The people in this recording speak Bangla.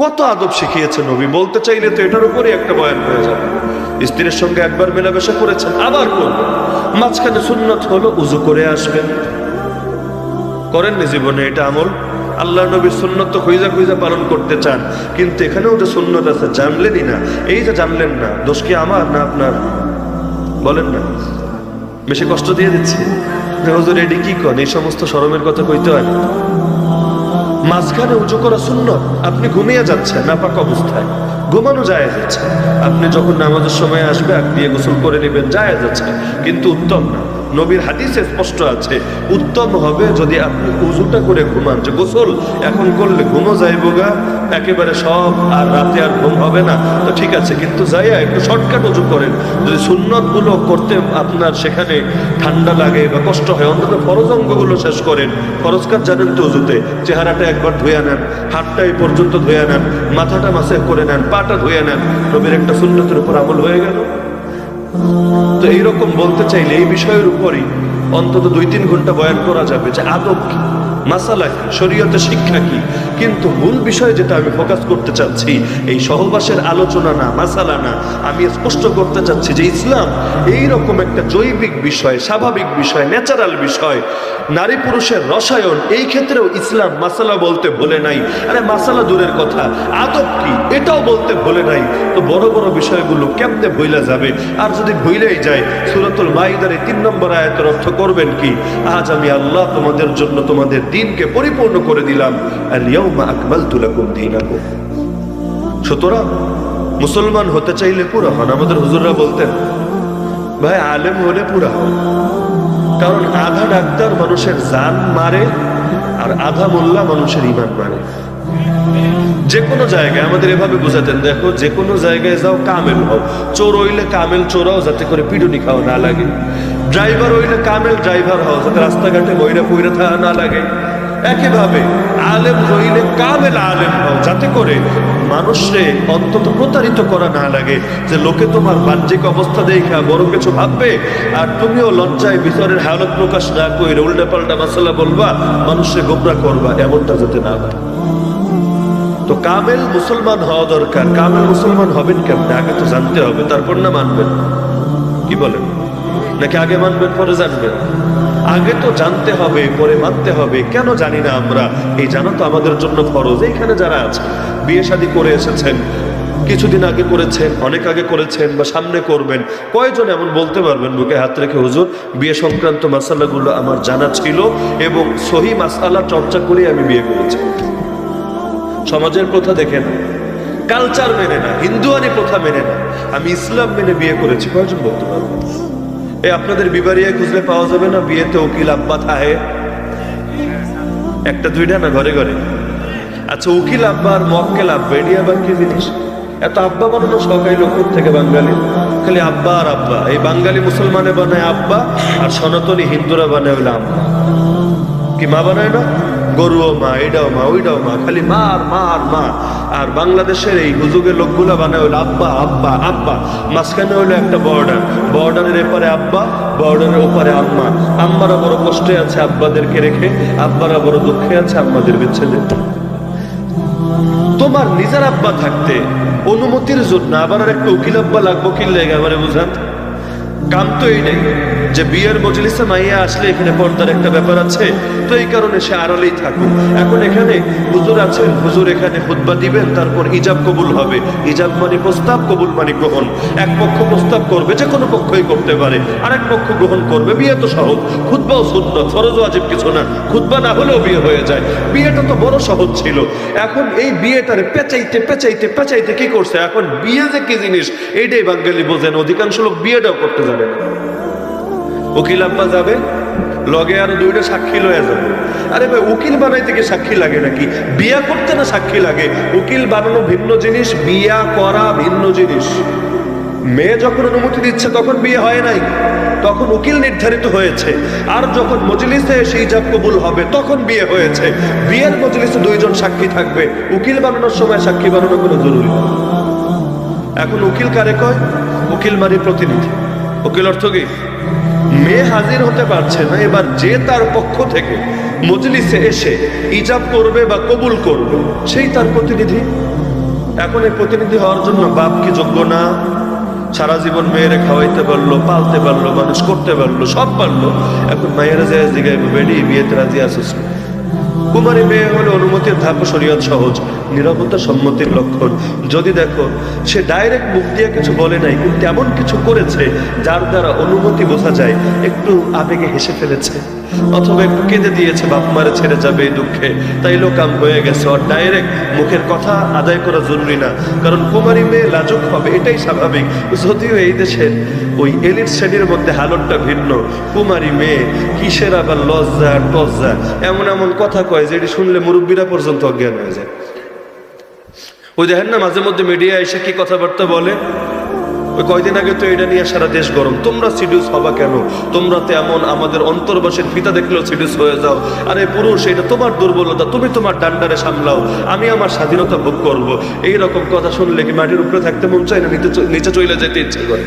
কত আদব শিখিয়েছে নবী, বলতে চাইলে তো এটার উপরে একটা বয়ান হয়ে যাবে। স্ত্রীর সঙ্গে একবার মেলামেশা করেছেন, আবার করবেন। মাঝখানে সুন্নত হলো উযু করে আসবেন। করেননি জীবনে এটা আমল? আল্লাহ নবীর সুন্নত তো খুঁজা খুঁজা পালন করতে চান, কিন্তু এখানেও যে সুন্নত আছে জানলেনই না। এই যে জানলেন না, দোষ কি আমার না আপনার? বলেন না, বেশি কষ্ট দিয়ে দিচ্ছি? হুজুর এডি কি কন, এই সমস্ত শরমের কথা কইতে হয় না। মাঝখানে উঁচু করা সুন্নত, আপনি ঘুমিয়ে যাচ্ছেন নাপাক অবস্থায়, ঘুমানো যায় যাচ্ছে। আপনি যখন নামাজের সময় আসবে আগ দিয়ে গোসল করে নেবেন, যায় যাচ্ছে, কিন্তু উত্তম না। নবীর হাদিসে স্পষ্ট আছে, উত্তম হবে যদি আপনি উজুটা করে ঘুমান। যে গোসল এখন করলে ঘুমও যাইব গা একেবারে সব, আর রাতে আর ঘুম হবে না, তো ঠিক আছে, কিন্তু যাইয়া একটু শর্টকাট উজু করেন। যদি সুন্নত গুলো করতে আপনার সেখানে ঠান্ডা লাগে বা কষ্ট হয়, অন্তত ফরজ অঙ্গগুলো শেষ করেন। ফরজ কাজ জানেন তো উজুতে, চেহারাটা একবার ধুয়ে নেন, হাতটা এই পর্যন্ত ধুয়ে নেন, মাথাটা মাসে করে নেন, পাটা ধুয়ে নেন, নবীর একটা সুন্নতের উপর আমল হয়ে গেল। তো এইরকম বলতে চাইলে এই বিষয়ের উপরই অন্তত 2-3 ঘন্টা বয়ান করা যাবে, যে আদব কি, মাসালা কি, শরীয়তের শিক্ষা কি। কিন্তু মূল বিষয় যেটা আমি ফোকাস করতে চাচ্ছি, এই সহবাসের আলোচনা না, মাসালা না। আমি স্পষ্ট করতে চাচ্ছি যে ইসলাম এইরকম একটা জৈবিক বিষয়, স্বাভাবিক বিষয়, ন্যাচারাল বিষয়, নারী পুরুষের রসায়ন, এই ক্ষেত্রেও ইসলাম মাসালা বলতে ভুলে নাই। আরে মাসালা দূরের কথা, আদব কি এটাও বলতে ভুলে নাই। তো বড় বড় বিষয়গুলো কেমনে ভুলে যাবে? আর যদি ভুলেই যায়, সূরাতুল মাইদার 3 নম্বর আয়াতের অর্থ করবেন কি? আজ আমি আল্লাহ তোমাদের জন্য তোমাদের দ্বীনকে পরিপূর্ণ করে দিলাম, আল ইয়াউমা আকমালতু লাকুম দীনাকুম। সুতরাং মুসলমান হতে চাইলে পুরো হন। আমাদের হুজুররা বলতেন, ভাই আলেম হলে পুরা হন, কারণ আধা ডাক্তার মানুষের জান মারে, আর আধা মোল্লা মানুষের ঈমান মারে। যে কোনো জায়গায় আমাদের এভাবে বুঝাতেন, দেখো যে কোনো জায়গায় যাও কামেল হও, চোর হইলে কামেল চোরাও, যাতে করে পিটুনি খাওয়া না লাগে। ড্রাইভার হইলে কামেল ড্রাইভার হও, যাতে রাস্তাঘাটে বইরা পইরা থাকা না লাগে। একইভাবে আলেম হইলে কামেল আলেম হও, যাতে করে মানুষরে অন্তত প্রতারিত করা না লাগে, যে লোকে তোমার বাহ্যিক অবস্থা দেখা বড় কিছু ভাববে, আর তুমিও লজ্জায় ভিতরের হালত প্রকাশ না করে উল্টা পাল্টা মাসালা বলবা, মানুষকে গোমরা করবা, এমনটা যাতে না হয়। তো কামেল মুসলমান হওয়া দরকার। কামেল মুসলমান হবেন কেমন? আগে তো জানতে হবে, তারপর না মানবেন। কি বলেন? নাকি আগে মানবেন পরে জানবেন? আগে তো জানতে হবে, পরে মানতে হবে। কেন জানি না আমরা? এই জানা তো আমাদের জন্য ফরজ। এইখানে যারা আছে, বিয়ে শাদী করে এসেছেন, কিছুদিন আগে করেছেন, অনেক আগে করেছেন, বা সামনে করবেন, কয়জন এমন বলতে পারবেন বুকে হাত রেখে, হুজুর বিয়ে সংক্রান্ত মাসালাগুলো আমার জানা ছিল এবং সহি মাসালা চর্চা করে আমি বিয়ে করেছি? সমাজের প্রথা দেখেন, কালচার মেনে না, হিন্দুয়ানি প্রথা মেনে না, আমি ইসলাম মেনে বিয়ে করেছি, কয়জন বলতে পারবেন? এই আপনাদের বিবারিয়ায় খুঁজলে পাওয়া যাবে না বিয়েতে উকিল আব্বা থাকে? একটা দুইটা না, ঘরে ঘরে। আচ্ছা, উকিল আব্বা আর মক্কেল আব্বা, এটি আবার কি জিনিস? এত আব্বা বানানো সবাই লোক থেকে বাঙালি, খালি আব্বা আর আব্বা। এই বাঙালি মুসলমানে বানায় আব্বা, আর সনাতনী হিন্দুরা বানায় হইলে আব্বা। কি মা বানায় না? গরুও মা, এটাও মা, ওইটাও মা, খালি মা আর মা আর মা। আর বাংলাদেশের এই হুজুগের লোকগুলা বানায় হইলো আব্বা আব্বা আব্বা। মাঝখানে হইলো একটা বর্ডার, বর্ডারের এপারে আব্বা, বর্ডারের ওপারে আম্মা। আম্মারা বড় কষ্টে আছে আব্বাদেরকে রেখে, আব্বারা বড় দুঃখে আছে আম্মাদের বিচ্ছেদে। তোমার নিজের আব্বা থাকতে অনুমতির জন্য আবার আর একটা উকিল আব্বা লাগবো কি লেগে? আমারে বুঝান। কাম তো এই নেই যে বিয়ের মজলিসে মাইয়া আসলে এখানে পর্দার একটা ব্যাপার আছে, তো এই কারণে সে আড়ালেই থাকুক। এখন এখানে হুজুর আছেন, হুজুর এখানে খুতবা দিবেন, তারপর ইজাব কবুল হবে। ইজাব মানে প্রস্তাব, কবুল মানে গ্রহণ। এক পক্ষ প্রস্তাব করবে, যে কোনো পক্ষই করতে পারে, আরেক পক্ষ গ্রহণ করবে। বিয়ে তো সহজ, খুতবাও সুন্নাত, ফরজ ওয়াজিব কিছু না। খুতবা না হলেও বিয়ে হয়ে যায়। বিয়েটা তো বড় সহজ ছিল। এখন এই বিয়েটারে পেঁচাইতে পেঁচাইতে পেঁচাইতে কি করছে? এখন বিয়ে যে কি জিনিস এইটাই বাঙালি বোঝেন। অধিকাংশ লোক বিয়েটাও করতে জানে না। উকিল আব্বা যাবে, লগে আরো দুইটা সাক্ষী লয়ে যাবে। আরে ভাই, উকিল বানাইতে কি সাক্ষী লাগে নাকি? বিয়া করতে না সাক্ষী লাগে। উকিল বানানো ভিন্ন জিনিস, বিয়া করা ভিন্ন জিনিস। মেয়ে যখন অনুমতি দিচ্ছে তখন বিয়ে হয় নাই, তখন উকিল নির্ধারিত হয়েছে। আর যখন মজলিসে এসে ইজাব কবুল হবে তখন বিয়ে হয়েছে। বিয়ের মজলিসে 2 জন সাক্ষী থাকবে, উকিল বানানোর সময় সাক্ষী বানানো কোনো জরুরি না। এখন উকিল কারে কয়? উকিল মানে প্রতিনিধি। উকিল অর্থ কি? মেয়ে হাজির হতে পারছে না, এবার যে তার পক্ষ থেকে মজলিসে এসে ইজাব করবে বা কবুল করবে, সেই তার প্রতিনিধি। এখন এই প্রতিনিধি হওয়ার জন্য বাপ কি যোগ্য না? সারা জীবন মেয়েরে খাওয়াইতে পারলো, পালতে পারলো, মানুষ করতে পারলো, সব পারলো। এখন মায়েরা যায় জিগাইবে বেডি বিয়েতে রাজি আসিস? কুমারী মেয়ে হলে অনুমতির ধাপ শরীয়ত সহজ, নিরাপত্তা সম্মতির লক্ষণ। যদি দেখো সে ডাইরেক্ট মুখ দিয়ে কিছু বলে নাই, কিন্তু এমন কিছু করেছে যার দ্বারা অনুমতি বোঝা যায়, একটু আবেগে হেসে ফেলেছে অথবা একটু কেঁদে দিয়েছে, বাপ মারে ছেড়ে যাবে এই দুঃখে, তাইলেও কাম হয়ে গেছে। আর ডাইরেক্ট মুখের কথা আদায় করা জরুরি না, কারণ কুমারী মেয়ে লাজুক হবে, এটাই স্বাভাবিক। যদিও এই দেশের ওই এলিট শ্রেণীর মধ্যে হালতটা ভিন্ন। কুমারী মেয়ে কিসের আবার লজ্জা টজ্জা, এমন এমন কথা কয় যেটি শুনলে মুরব্বীরা পর্যন্ত অজ্ঞান হয়ে যায়। ওই দেখেন না মাঝে মধ্যে মিডিয়া এসে কি কথাবার্তা বলে, ওই কয়দিন আগে তো এটা নিয়ে সারা দেশ গরম, তোমরা সিডিউস হবা কেন, তোমরা তো এমন আমাদের অন্তর্বাসের ফিতা দেখলেও সিডিউস হয়ে যাও, আরে পুরুষ এটা তোমার দুর্বলতা, তুমি তোমার ডান্ডারে সামলাও, আমি আমার স্বাধীনতা ভোগ করবো। এইরকম কথা শুনলে কি মাটির উপরে থাকতে মন চায় না, নিচে চলে যেতে ইচ্ছে করে?